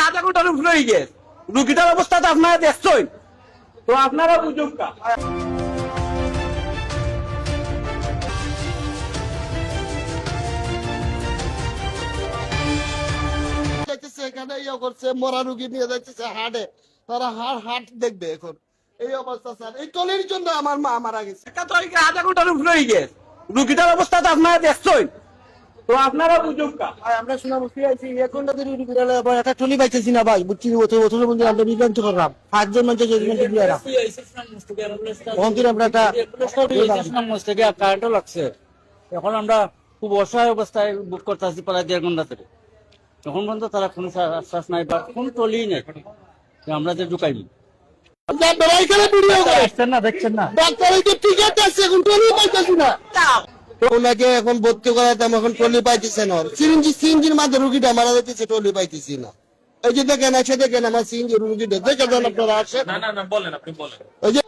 আধা ঘন্টার উপরে হয়ে গেছে, রুগীটার অবস্থা তো আপনারা দেখছেন, তো আপনারা বুঝুন কা। এখানে ইয়ে করছে, মরা রুগী নিয়ে যাচ্ছে হাটে, তারা হাট দেখবে এখন এই অবস্থা। স্যার এই টলির জন্য আমার মা মারা গেছে। আধা ঘন্টার উপরে হয়ে গেছে, রুগীটার অবস্থা তো আপনারা দেখছেন, তো আপনারা বুঝুন কা। আমরা শোনা বসে আছি, এখন একটা টলি পাইতেছি না ভাই, বুঝছি ওঠের মধ্যে আমরা বিভ্রান্ত করলাম, 5 জন মানুষ কারেন্টও লাগছে। এখন আমরা খুব অসহায় অবস্থায় বুক করতেছি প্রায় 1.5 ঘন্টা ধরে। তখন পর্যন্ত তারা কোনো আশ্বাস নাই বা কোন টলি নেই আমরা যে ঢুকাইনি। ওনাকে এখন ভর্তি করাতাম, এখন টলি পাইতেছে না, সিএনজির মাঝে রুগীটা মারা যাইতেছে, টলি পাইতেছি না। এই যে দেখেন এসে দেখেন আমার সিএনজি রুগীটা দেখে যান আপনারা আসেন। না বলেন, আপনি বলেন। ওই যে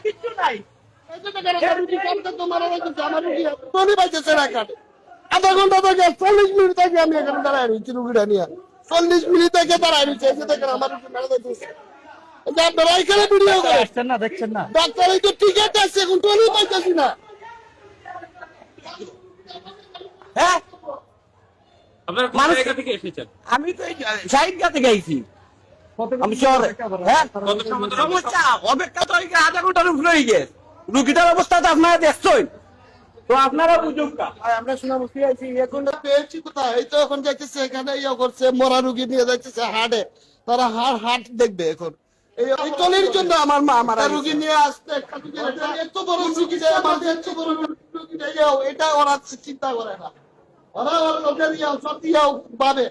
কিচ্ছু নাই, টলি পাইতেছে না, আধা ঘন্টা থেকে 40 মিনিট থেকে আমি এখানে দাঁড়ায় রয়েছি রুগীটা নিয়ে, 40 মিনিট থেকে দাঁড়ায় রয়েছে। এই যে দেখেন আমার রুগী মারা যাইতেছে। আপনারা এখানে ভিডিও করে আসছেন না, দেখছেন না, ডাক্তার এই তো টিকেট আছে, এখন টলি পাইতেছি না। হ্যাঁ আপনারা কোন জায়গা থেকে এসেছেন? আমি তো শাহিদগা থেকে আইছি, আমি শহরে। হ্যাঁ কত সময় ধরে সমস্যা অপেক্ষা তো আধা ঘন্টার উপরে হয়ে গেছে, রুগীটার অবস্থা তো আপনারা দেখছেন, তো আপনারা বুঝুন কা। আমরা শোনা বসে আছি, এখন পেয়েছি কোথায়, এই তো এখন যাইতেছে এখানে ইয়ে করছে, মরা রুগী নিয়ে যাচ্ছে হাটে, তারা হাট দেখবে এখন এই টলির জন্য আমার মা মারা রুগী নিয়ে আসতে এত বড় রুগী যায়, আমাদের এত বড় রুগী যাও, এটা ওরা চিন্তা করে না, ওরা ওদের সব ইয়াও পাবে,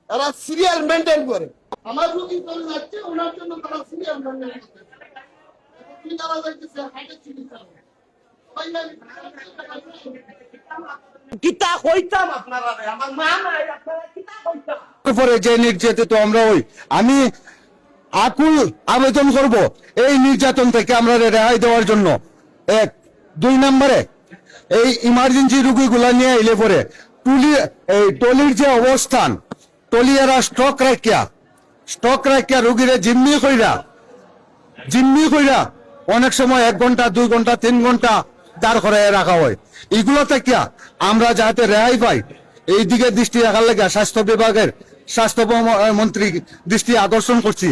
এরা সিরিয়াল মেনটেন করে। আমার রুগী চলে যাচ্ছে, ওনার জন্য তারা সিরিয়াল মেনটেন করতে তারা যাইতেছে হাটে চিকিৎসা। কিতা কইতাম আপনারা, আমার মা নাই, আপনারা কিতা কইতাম। পরে যে নির্যাতিত আমরা আমি আকুল আবেদন করব এই নির্যাতন থেকে আমরা রেহাই দেওয়ার জন্য। 1 2 নম্বরে এই ইমার্জেন্সি রোগীগুলা নিয়ে এলে পরে টলির যে অবস্থান, টলিয়ারা স্টক রাখিয়া রোগীরে জিম্মি কইরা অনেক সময় 1 ঘন্টা 2 ঘন্টা 3 ঘন্টা দাঁড় করায় রাখা হয়। এগুলো থেকে আমরা যাতে রেহাই পাই এই দিকে দৃষ্টি রাখার লেগে স্বাস্থ্য বিভাগের স্বাস্থ্য মন্ত্রী দৃষ্টি আকর্ষণ করছি।